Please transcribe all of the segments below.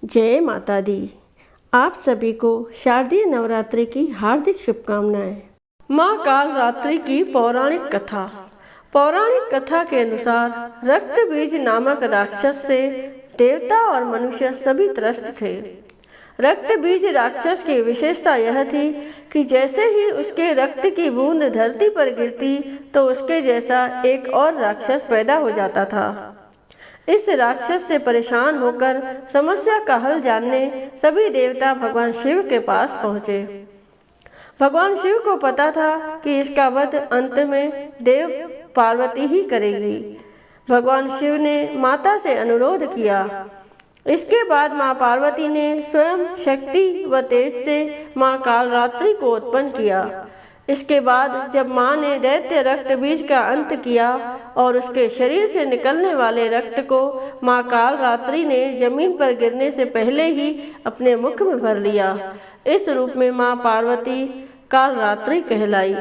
जय माता दी। आप सभी को शारदीय नवरात्रि की हार्दिक शुभकामनाएं। माँ काल रात्रि की पौराणिक कथा। पौराणिक कथा के अनुसार रक्त बीज नामक राक्षस से देवता और मनुष्य सभी त्रस्त थे। रक्त बीज राक्षस की विशेषता यह थी कि जैसे ही उसके रक्त की बूंद धरती पर गिरती तो उसके जैसा एक और राक्षस पैदा हो जाता था। इस राक्षस से परेशान होकर समस्या का हल जानने सभी देवता भगवान शिव के पास पहुँचे। भगवान शिव को पता था कि इसका वध अंत में देव पार्वती ही करेगी। भगवान शिव ने माता से अनुरोध किया। इसके बाद माँ पार्वती ने स्वयं शक्ति व तेज से माँ कालरात्रि को उत्पन्न किया। इसके बाद जब माँ ने दैत्य रक्त बीज का अंत किया और उसके शरीर से निकलने वाले रक्त को माँ कालरात्रि ने जमीन पर गिरने से पहले ही अपने मुख में भर लिया। इस रूप में माँ पार्वती कालरात्रि कहलाई।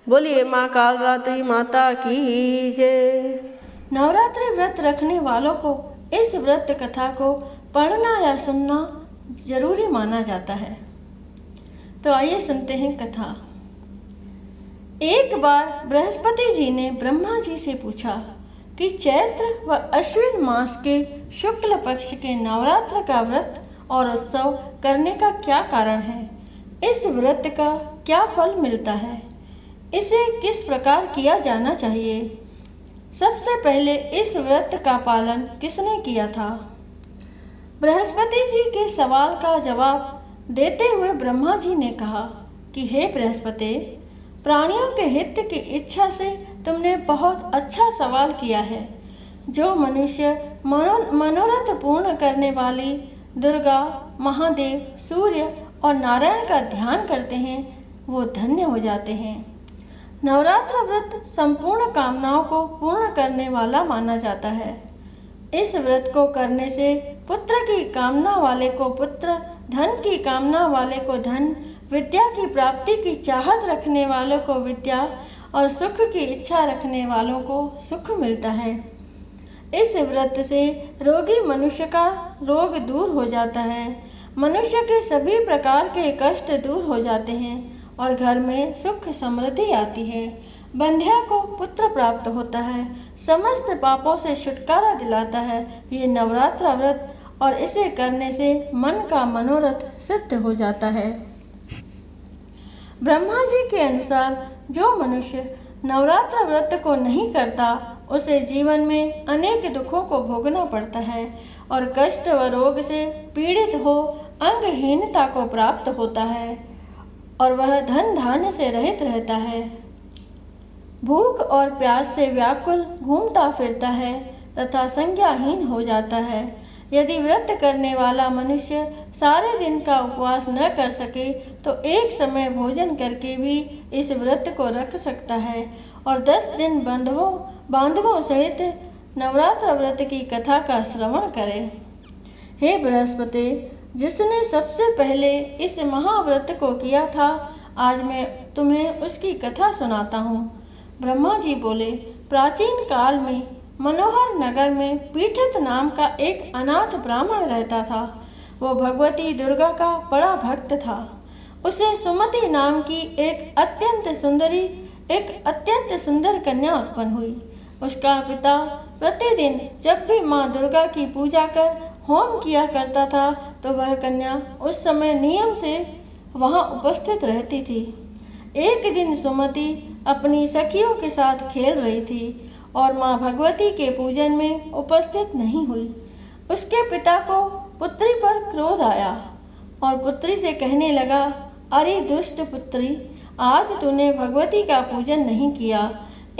बोलिए माँ कालरात्रि माता की जय। नवरात्रि व्रत रखने वालों को इस व्रत कथा को पढ़ना या सुनना जरूरी माना जाता है। तो आइए सुनते हैं कथा। एक बार बृहस्पति जी ने ब्रह्मा जी से पूछा कि चैत्र व अश्विन मास के शुक्ल पक्ष के नवरात्र का व्रत और उत्सव करने का क्या कारण है? इस व्रत का क्या फल मिलता है? इसे किस प्रकार किया जाना चाहिए? सबसे पहले इस व्रत का पालन किसने किया था? बृहस्पति जी के सवाल का जवाब देते हुए ब्रह्मा जी ने कहा कि हे बृहस्पति, प्राणियों के हित की इच्छा से तुमने बहुत अच्छा सवाल किया है। जो मनुष्य मनोरथ पूर्ण करने वाली दुर्गा, महादेव, सूर्य और नारायण का ध्यान करते हैं वो धन्य हो जाते हैं। नवरात्र व्रत संपूर्ण कामनाओं को पूर्ण करने वाला माना जाता है। इस व्रत को करने से पुत्र की कामना वाले को पुत्र, धन की कामना वाले को धन, विद्या की प्राप्ति की चाहत रखने वालों को विद्या और सुख की इच्छा रखने वालों को सुख मिलता है। इस व्रत से रोगी मनुष्य का रोग दूर हो जाता है। मनुष्य के सभी प्रकार के कष्ट दूर हो जाते हैं और घर में सुख समृद्धि आती है। बंध्या को पुत्र प्राप्त होता है। समस्त पापों से छुटकारा दिलाता है ये नवरात्र व्रत, और इसे करने से मन का मनोरथ सिद्ध हो जाता है। ब्रह्मा जी के अनुसार जो मनुष्य नवरात्र व्रत को नहीं करता उसे जीवन में अनेक दुखों को भोगना पड़ता है और कष्ट व रोग से पीड़ित हो अंगहीनता को प्राप्त होता है और वह धन धान्य से रहित रहता है। भूख और प्यास से व्याकुल घूमता फिरता है तथा संज्ञाहीन हो जाता है। यदि व्रत करने वाला मनुष्य सारे दिन का उपवास न कर सके तो एक समय भोजन करके भी इस व्रत को रख सकता है और 10 दिन बांधवों सहित नवरात्र व्रत की कथा का श्रवण करे। हे बृहस्पति, जिसने सबसे पहले इस महाव्रत को किया था, आज मैं तुम्हें उसकी कथा सुनाता हूँ। ब्रह्मा जी बोले, प्राचीन काल में मनोहर नगर में पीठित नाम का एक अनाथ ब्राह्मण रहता था। वो भगवती दुर्गा का बड़ा भक्त था। उसे सुमति नाम की एक अत्यंत सुंदर कन्या उत्पन्न हुई। उसका पिता प्रतिदिन जब भी माँ दुर्गा की पूजा कर होम किया करता था तो वह कन्या उस समय नियम से वहाँ उपस्थित रहती थी। एक दिन सुमति अपनी सखियों के साथ खेल रही थी और माँ भगवती के पूजन में उपस्थित नहीं हुई। उसके पिता को पुत्री पर क्रोध आया और पुत्री से कहने लगा, अरे दुष्ट पुत्री, आज तूने भगवती का पूजन नहीं किया,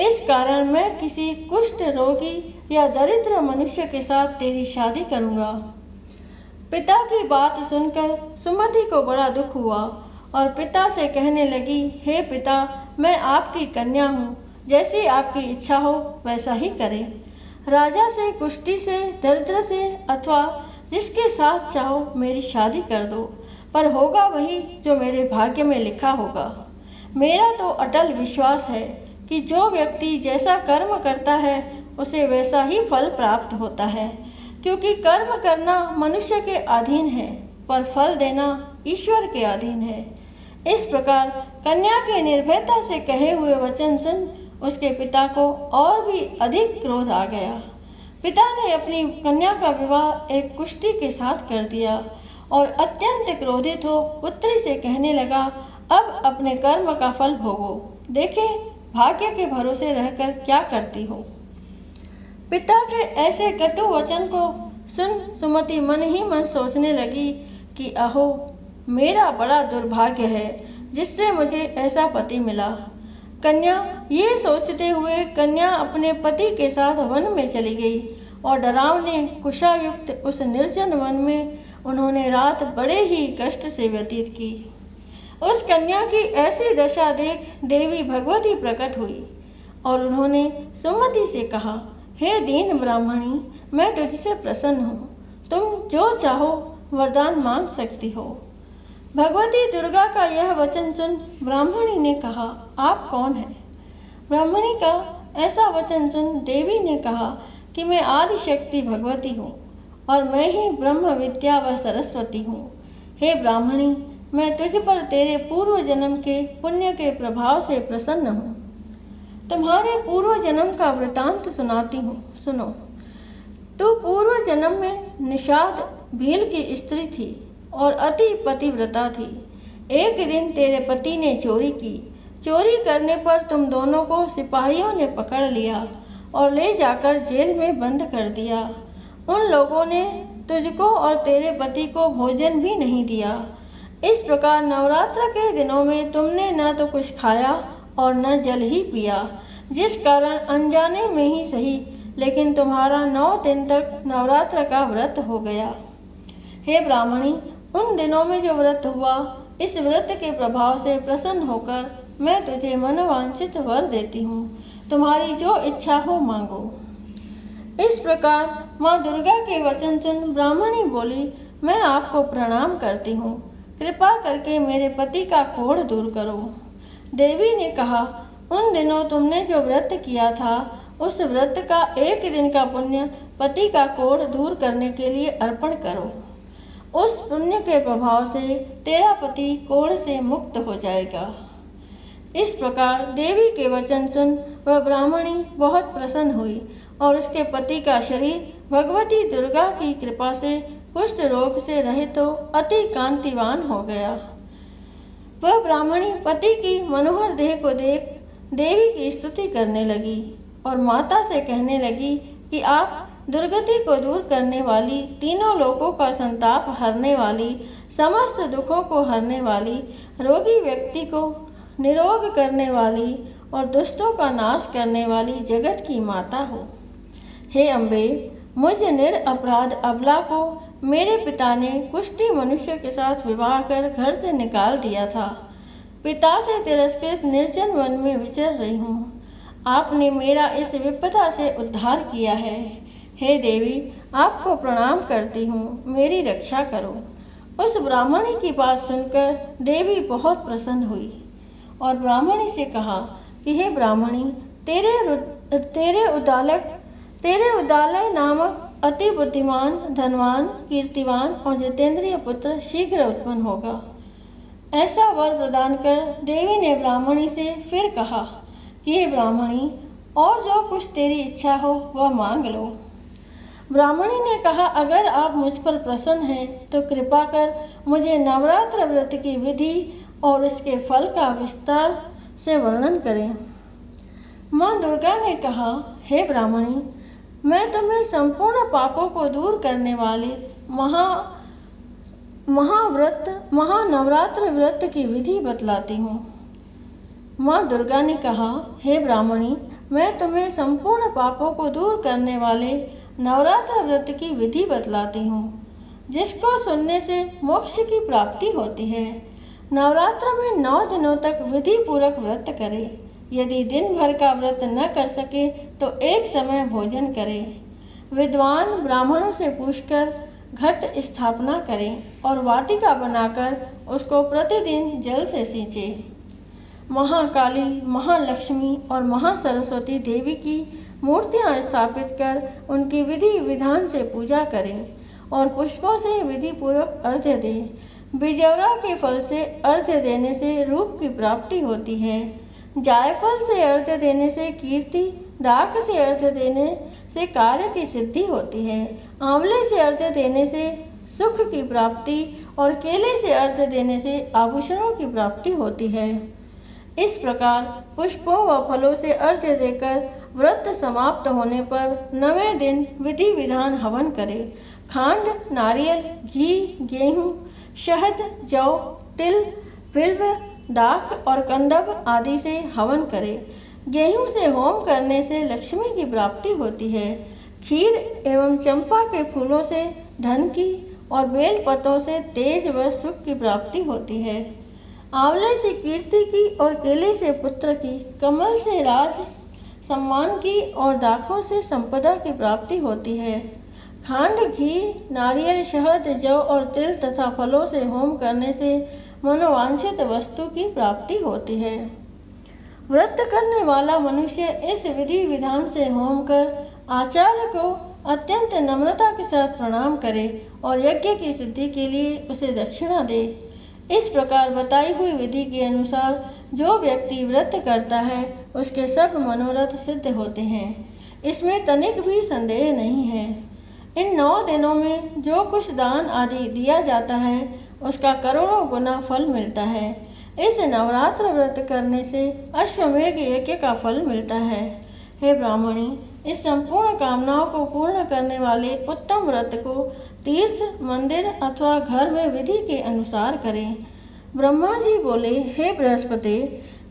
इस कारण मैं किसी कुष्ठ रोगी या दरिद्र मनुष्य के साथ तेरी शादी करूँगा। पिता की बात सुनकर सुमति को बड़ा दुख हुआ और पिता से कहने लगी, हे पिता, मैं आपकी कन्या हूँ, जैसी आपकी इच्छा हो वैसा ही करें। राजा से, कुष्ठी से, दरिद्र से अथवा जिसके साथ चाहो मेरी शादी कर दो, पर होगा वही जो मेरे भाग्य में लिखा होगा। मेरा तो अटल विश्वास है कि जो व्यक्ति जैसा कर्म करता है उसे वैसा ही फल प्राप्त होता है, क्योंकि कर्म करना मनुष्य के अधीन है, पर फल देना ईश्वर के अधीन है। इस प्रकार कन्या के निर्भयता से कहे हुए वचन सुन उसके पिता को और भी अधिक क्रोध आ गया। पिता ने अपनी कन्या का विवाह एक कुष्टी के साथ कर दिया और अत्यंत क्रोधित हो पुत्री से कहने लगा, अब अपने कर्म का फल भोगो, देखे भाग्य के भरोसे रहकर क्या करती हो। पिता के ऐसे कटु वचन को सुन सुमति मन ही मन सोचने लगी कि अहो, मेरा बड़ा दुर्भाग्य है जिससे मुझे ऐसा पति मिला। कन्या ये सोचते हुए कन्या अपने पति के साथ वन में चली गई और डरावने कुशायुक्त उस निर्जन वन में उन्होंने रात बड़े ही कष्ट से व्यतीत की। उस कन्या की ऐसी दशा देख देवी भगवती प्रकट हुई और उन्होंने सुमति से कहा, हे दीन ब्राह्मणी, मैं तुझसे प्रसन्न हूँ, तुम जो चाहो वरदान मांग सकती हो। भगवती दुर्गा का यह वचन सुन ब्राह्मणी ने कहा, आप कौन हैं? ब्राह्मणी का ऐसा वचन सुन देवी ने कहा कि मैं आदि शक्ति भगवती हूँ और मैं ही ब्रह्म विद्या व सरस्वती हूँ। हे ब्राह्मणी, मैं तुझ पर तेरे पूर्व जन्म के पुण्य के प्रभाव से प्रसन्न हूँ। तुम्हारे पूर्व जन्म का वृतांत सुनाती हूँ, सुनो। तू पूर्व जन्म में निषाद भील की स्त्री थी और अति पतिव्रता थी। एक दिन तेरे पति ने चोरी की। चोरी करने पर तुम दोनों को सिपाहियों ने पकड़ लिया और ले जाकर जेल में बंद कर दिया। उन लोगों ने तुझको और तेरे पति को भोजन भी नहीं दिया। इस प्रकार नवरात्र के दिनों में तुमने न तो कुछ खाया और न जल ही पिया, जिस कारण अनजाने में ही सही लेकिन तुम्हारा 9 दिन तक नवरात्र का व्रत हो गया। हे ब्राह्मणी, उन दिनों में जो व्रत हुआ, इस व्रत के प्रभाव से प्रसन्न होकर मैं तुझे मनोवांछित वर देती हूँ। तुम्हारी जो इच्छा हो मांगो। इस प्रकार माँ दुर्गा के वचन सुन ब्राह्मणी बोली, मैं आपको प्रणाम करती हूँ, कृपा करके मेरे पति का कोढ़ दूर करो। देवी ने कहा, उन दिनों तुमने जो व्रत किया था, उस व्रत का 1 दिन का पुण्य पति का कोढ़ दूर करने के लिए अर्पण करो। उस पुण्य के प्रभाव से तेरा पति कोढ़ से मुक्त हो जाएगा। इस प्रकार देवी के वचन सुन वह ब्राह्मणी बहुत प्रसन्न हुई और उसके पति का शरीर भगवती दुर्गा की कृपा से कुष्ठ रोग से रहित तो अति कांतिवान हो गया। वह ब्राह्मणी पति की मनोहर देह को देख देवी की स्तुति करने लगी और माता से कहने लगी कि आप दुर्गति को दूर करने वाली, तीनों लोकों का संताप हरने वाली, समस्त दुखों को हरने वाली, रोगी व्यक्ति को निरोग करने वाली और दुष्टों का नाश करने वाली जगत की माता हो। हे अम्बे, मुझ निरपराध अबला को मेरे पिता ने कुष्ठी मनुष्य के साथ विवाह कर घर से निकाल दिया था। पिता से तिरस्कृत निर्जन वन में विचर रही हूँ। आपने मेरा इस विपदा से उद्धार किया है। हे देवी, आपको प्रणाम करती हूँ, मेरी रक्षा करो। उस ब्राह्मणी की बात सुनकर देवी बहुत प्रसन्न हुई और ब्राह्मणी से कहा कि हे ब्राह्मणी, तेरे उदालय नामक अति बुद्धिमान, धनवान, कीर्तिवान और जितेंद्रिय पुत्र शीघ्र उत्पन्न होगा। ऐसा वर प्रदान कर देवी ने ब्राह्मणी से फिर कहा कि हे ब्राह्मणी, और जो कुछ तेरी इच्छा हो वह मांग लो। ब्राह्मणी ने कहा, अगर आप मुझ पर प्रसन्न हैं तो कृपा कर मुझे नवरात्र व्रत की विधि और इसके फल का विस्तार से वर्णन करें। माँ दुर्गा ने कहा, हे ब्राह्मणी, मैं तुम्हें संपूर्ण पापों को दूर करने वाले महानवरात्र व्रत की विधि बतलाती हूँ। माँ दुर्गा ने कहा, हे ब्राह्मणी, मैं तुम्हें संपूर्ण पापों को दूर करने वाले नवरात्र व्रत की विधि बतलाती हूँ, जिसको सुनने से मोक्ष की प्राप्ति होती है। नवरात्र में 9 दिनों तक विधि पूर्वक व्रत करे। यदि दिन भर का व्रत न कर सके तो एक समय भोजन करे। विद्वान ब्राह्मणों से पूछकर घट स्थापना करें और वाटिका बनाकर उसको प्रतिदिन जल से सींचे। महाकाली, महालक्ष्मी और महासरस्वती देवी की मूर्तियां स्थापित कर उनकी विधि विधान से पूजा करें और पुष्पों से विधि पूर्वक अर्घ्य दें। बिजौरा के फल से अर्घ्य देने से रूप की प्राप्ति होती है। जायफल से अर्घ्य देने से कीर्ति, दाख से अर्घ्य देने से कार्य की सिद्धि होती है। आंवले से अर्घ्य देने से सुख की प्राप्ति और केले से अर्घ्य देने से आभूषणों की प्राप्ति होती है। इस प्रकार पुष्पों व फलों से अर्घ्य देकर व्रत समाप्त होने पर 9वें दिन विधि विधान हवन करें। खांड, नारियल, घी, गेहूँ, शहद, जौ, तिल, बिल्व, दाख और कंदब आदि से हवन करें। गेहूँ से होम करने से लक्ष्मी की प्राप्ति होती है। खीर एवं चंपा के फूलों से धन की और बेल पत्तों से तेज व सुख की प्राप्ति होती है। आंवले से कीर्ति की और केले से पुत्र की, कमल से राज सम्मान की और दाखों से संपदा की प्राप्ति होती है। खांड, घी, नारियल, शहद, जौ और तिल तथा फलों से होम करने से मनोवांछित वस्तु की प्राप्ति होती है। व्रत करने वाला मनुष्य इस विधि विधान से होम कर आचार्य को अत्यंत नम्रता के साथ प्रणाम करे और यज्ञ की सिद्धि के लिए उसे दक्षिणा दे। इस प्रकार बताई हुई विधि के अनुसार जो व्यक्ति व्रत करता है उसके सब मनोरथ सिद्ध होते हैं। इसमें तनिक भी संदेह नहीं है। इन 9 दिनों में जो कुछ दान आदि दिया जाता है उसका करोड़ों गुना फल मिलता है। इस नवरात्र व्रत करने से अश्वमेघ यज्ञ का फल मिलता है। हे ब्राह्मणी, इस संपूर्ण कामनाओं को पूर्ण करने वाले उत्तम व्रत को तीर्थ, मंदिर अथवा घर में विधि के अनुसार करें। ब्रह्मा जी बोले, हे बृहस्पति,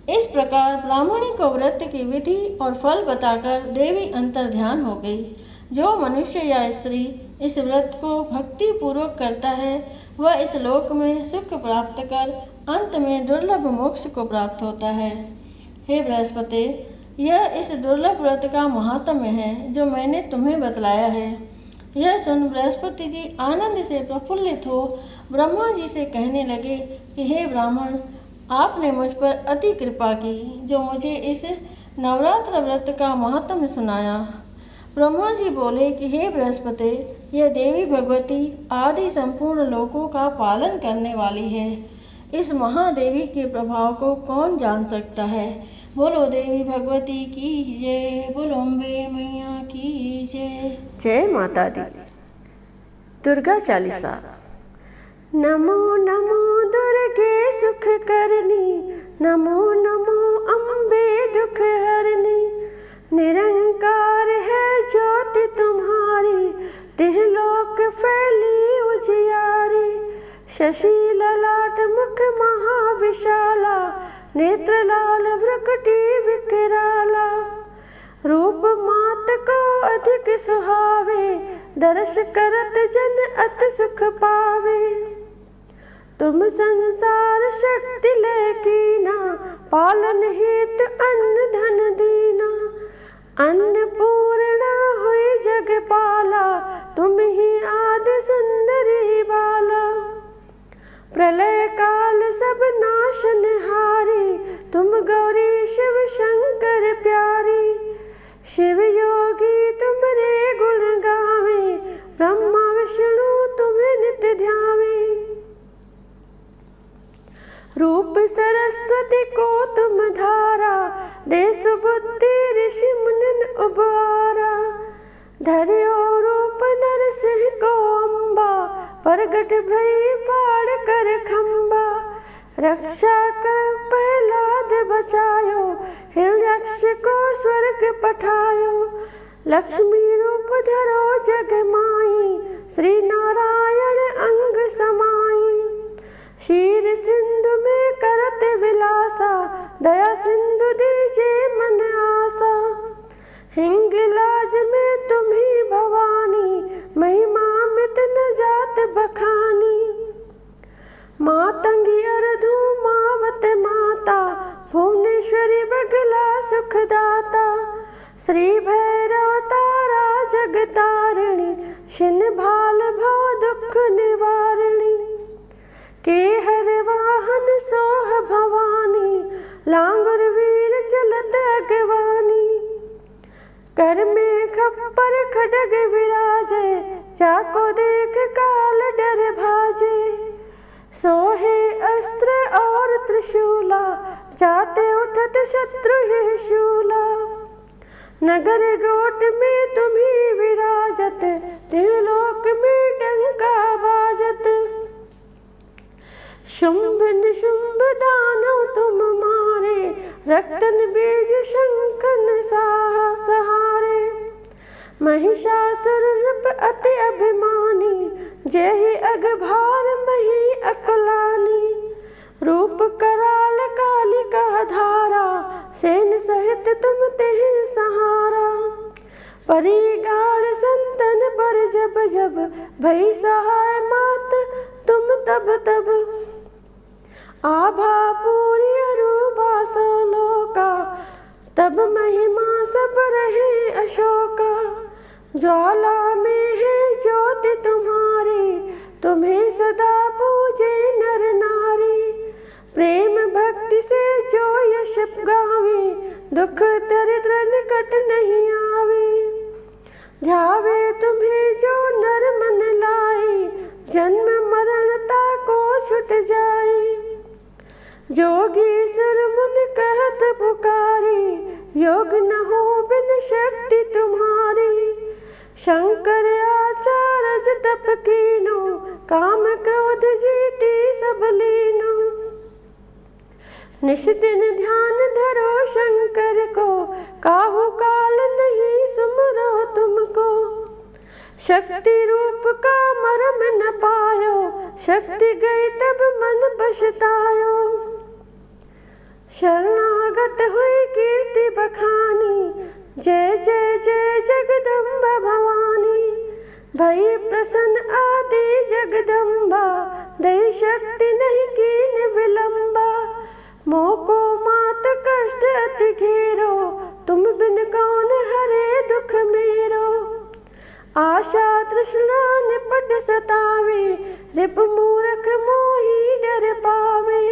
इस प्रकार ब्राह्मणी को व्रत की विधि और फल बताकर देवी अंतर्ध्यान हो गई। जो मनुष्य या स्त्री इस व्रत को भक्ति पूर्वक करता है वह इस लोक में सुख प्राप्त कर अंत में दुर्लभ मोक्ष को प्राप्त होता है। हे बृहस्पति, यह इस दुर्लभ व्रत का महात्म्य है जो मैंने तुम्हें बतलाया है। यह सुन बृहस्पति जी आनंद से प्रफुल्लित हो ब्रह्मा जी से कहने लगे कि हे ब्राह्मण, आपने मुझ पर अति कृपा की जो मुझे इस नवरात्र व्रत का महात्म्य सुनाया। ब्रह्मा जी बोले कि हे बृहस्पति, यह देवी भगवती आदि संपूर्ण लोकों का पालन करने वाली है। इस महादेवी के प्रभाव को कौन जान सकता है। बोलो देवी भगवती की जय, बोलो अम्बे मैया की जय। जय माता दी। दुर्गा चालीसा। नमो नमो दुर्गे सुख करनी, नमो नमो अम्बे दुख हरनी। निरंकार है ज्योति तुम्हारी, तिहलोक फैली उजियारी। शशि ललाट मुख महाविशाला, नेत्र लाल भ्रुकुटी विकराला। रूप मात को अधिक सुहावे, दर्श करत जन अति सुख पावे। तुम संसार शक्ति लेकीना, पालन हेतु अन्न धन दीना। अन्नपूर्णा हुई जगपाला, तुम ही आदि सुंदरी बाला। प्रलय काल सब नाशनहारी, तुम गौरी शिव शंकर प्यारी। शिव योगी तुमरे गुण गावे, ब्रह्मा विष्णु तुम्हें नित्य ध्यावे। रूप सरस्वती को तुम धारा, दे सुबुद्धि ऋषि मुनिन उबारा। धर्यो रूप नरसिंह को अम्बा, प्रगट भई फाड़ कर खम्बा। रक्षा कर प्रहलाद बचायो, हिरण्याक्ष को स्वर्ग पठायो। लक्ष्मी रूप धरो जग माई, श्री नारायण अंग समाई। क्षीर सिंधु में करत विलासा, दया सिंधु दीजे मन आसा। हिंगलाज में तुम्ही भवानी, महिमा मित न जात बखानी। मातंगी अर्धु मावत माता, भुवनेश्वरी बगला सुखदाता। श्री भैरव तारा जगतारिणी, शिन भाल भव दुख निवारिणी। के हर वाहन सोह भवानी, लांगुर वीर चलत अगवानी। कर्म शूला, जाते उठत शत्रु ही शूला। नगर गोट में तुम्ही विराजत, त्रिलोक में डंका बाजत। शुंभ निशुंभ दानव तुम मारे, रक्तन बीज शंखन सहारे। महिषासुर नृप अति अभिमानी, जय अगभार मही अकुलानी। रूप कराल कालिका धारा, सेन सहित तुम तेहि सहारा। परिगाड़ संतन पर जब जब, भई सहाय मात तुम तब तब। आभा पूरी अरूपा सोलोका, तब महिमा सब रहे अशोका। ज्वाला में है ज्योति तुम्हारी, तुम्हें सदा पूजे नर नारी। प्रेम भक्ति से जो यश गावे, दुख दरिद्र निकट नहीं आवे। ध्यावे तुम्हें जो नर मन लाए, जन्म मरणता को छुट जाए। जोगी सुर मुनि कहत पुकारी, योग न हो बिन शक्ति तुम्हारी। शंकर आचार्य तप कीनो, काम क्रोध जीती सब लीनो। निश दिन ध्यान धरो शंकर को, काहू काल नहीं सुमरो तुमको। शक्ति रूप का मरम न पायो, शक्ति गई तब मन पछतायो। शरणागत हुई कीर्ति बखानी, जय जय जय जगदम्बा भवानी। भई प्रसन्न आदि जगदम्बा, दई शक्ति नहीं कीन विलंबा। मोको मात कष्ट अति घेरो, तुम बिन कौन हरे दुख मेरो। आशा तृष्णा निपट सतावे, रिप मूरख मोही डर पावे।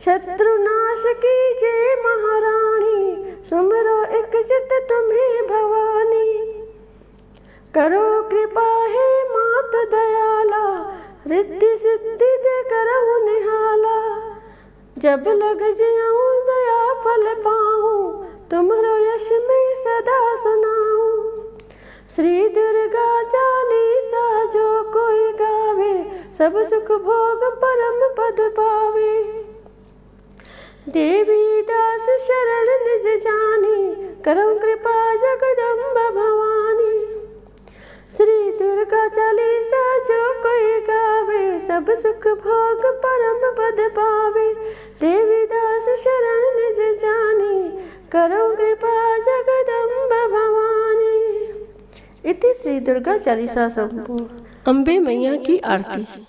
शत्रु नाश कीजे महारानी, सुमरो एक चित तुम्हें भवानी। करो कृपा है मात दयाला, रिद्धि सिद्धि दे करहु निहाला। जब लग जाऊं दया फल पाऊं, तुम्हारो यश में सदा सुनाऊं। श्री दुर्गा चालीसा जो कोई गावे, सब सुख भोग परम पद पावे। देवी दास शरण निज जानी, करम कृपा जगदम्बा भवानी। श्री दुर्गा चालीसा जो कोई गावे, सब सुख भोग परम पद पावे। देवी दास शरण निज जानी, करम कृपा जगदम्बा भवानी। इति श्री दुर्गा चालीसा संपूर्ण। अम्बे मैया की आरती।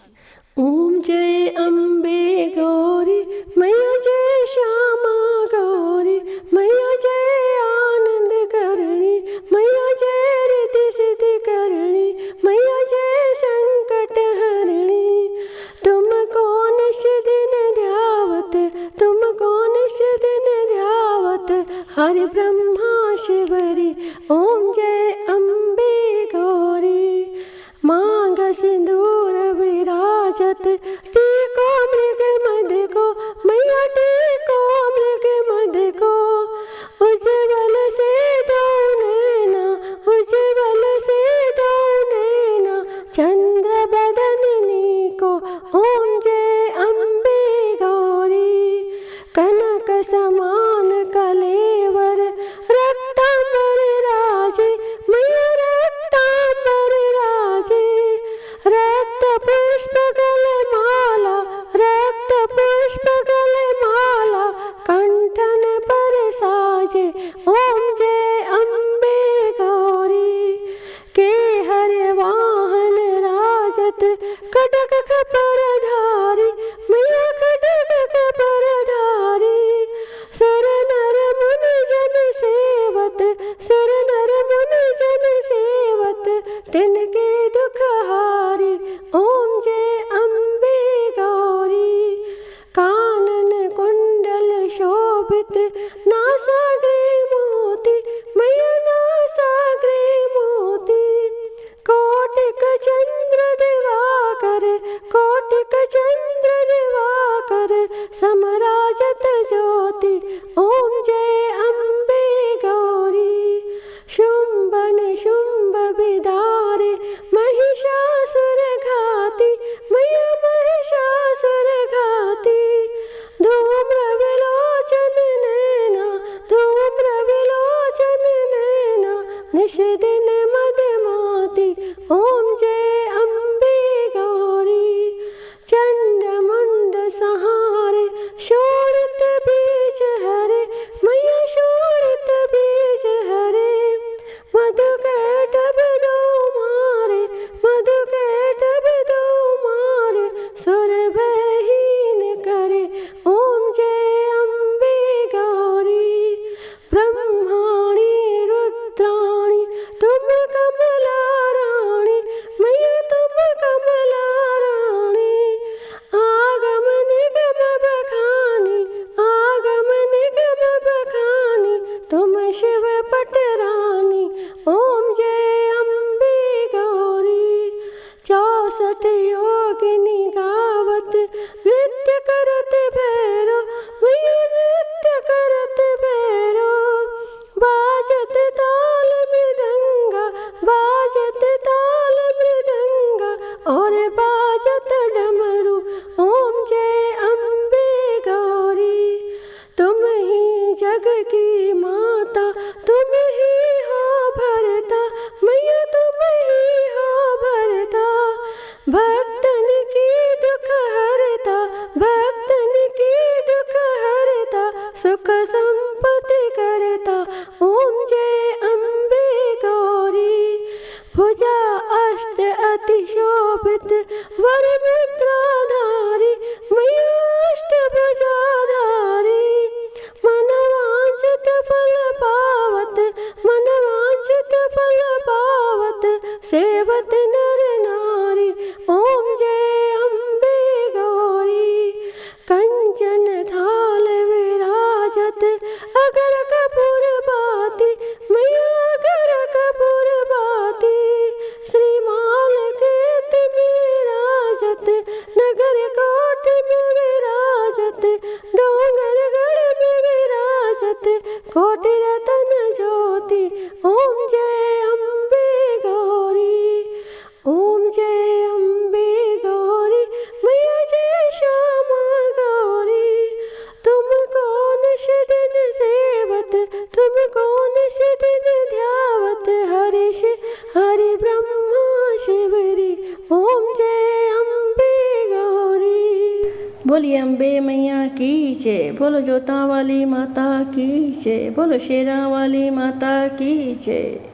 ओम जय अम्बे गौरी, मैया जय श्यामा गौरी। मैया जय आनंद करणी, मैया जय रिद्धि सिद्धि करणी। मैया जय संकट हरणी। तुमको निश दिन ध्यावत, तुमको निश दिन ध्यावत। हरि ब्रह्मा शिवरी, ओम जय अम्बे गौरी। मांग सिंदूर विराजत, टीको मृग मद को। मैया टीको मृग मद को। उज्ज्वल से दो नैना, उज्ज्वल से दो नैना। चंद्र बदननी को, ओम जय अम्बे गौरी। कनक समान कलेवर, रक्तांबर राजे। मैया रक्तांबर राजे। रक्त पुष्प गले माला, रक्त पुष्प गले माला। कंठन पर साजे, ओम जय अम्बे गौरी। के हरे वाहन राजत, खड्ग खपर धारी। मैया खड्ग खपर धारी। सुर नर मुनि जन सेवत, सुर नर मुनि जन सेवत। तिनके दुख हारी, ओम जय अम्बे गौरी। कानन कुंडल शोभित, नासाग्रे मोती। मैया नासाग्रे मोती। कोटिक चंद्र दिवाकर, कोटिक चंद्र दिवाकर। समराजत ज्योति, ओम जय अम्बे गौरी। शुंभ निशुंभ विदारे महिषासुर घाती, मैया महिषासुर घाती। धूम्र विलोचन नैना, धूम्र विलोचन नैना, निश दिन मदमाती, ओम जय अम्बे गौरी। चंड मुंड सहारे शोणित बीज हरे, मैया शोणित बीज हरे। मधु के टब दो मारे, मधु के टब दो मारे, सुर भयहीन करे, ओम जय अम्बे गौरी। ब्रह्माणी रुद्राणी तुम कमला रानी, मैया तुम कमला रानी। आगम निगम बखानी, आगम निगम बखानी, तुम शिव पटरानी, ओम जय अम्बे गौरी। 64 योगिनी गावत नृत्य करत भैरो, मैया नृत्य करत भैरो। बाजत ताल मृदंगा, बाजत ताल मृदंगा, और बाजत डमरू, ओम जय अम्बे गौरी। तुम ही जग की माता, तुम ही हो भरता, मैया तुम ही हो भरता। भक्तन की दुख हरता, भक्तन की दुख हरता, सुख संपत्ति करता, ओम जय अम्बे गौरी। भुजा अष्ट अति शोभित वर मुद्राधारी, मैया अष्ट भुजाधारी। मनवांछित फल पावत, मनवांछित फल पावत, सेवत नर नारी, ओम जय अम्बे गौरी। कंचन थाल विराजत अगर कपूर बाती, मैया अगर कपूर बाती। श्रीमाल केत विराजत, नगर कोट में विराजत, डोंगर गढ़ में विराजत, कोटि रतन ज्योति, ओम जय अम्बे गौरी। ओम जय अम्बे गौरी, मैया जय श्यामा गौरी। तुम कौन दिन सेवत, तुम कौन दिन ध्यावत, हरिश हरि ब्रह्मा शिवरी, ओम जय अम्बे गौरी। बोलिए अम्बे मैया की जय, बोलो जोता वाली माता की जय, बोलो शेरा वाली माता की जय।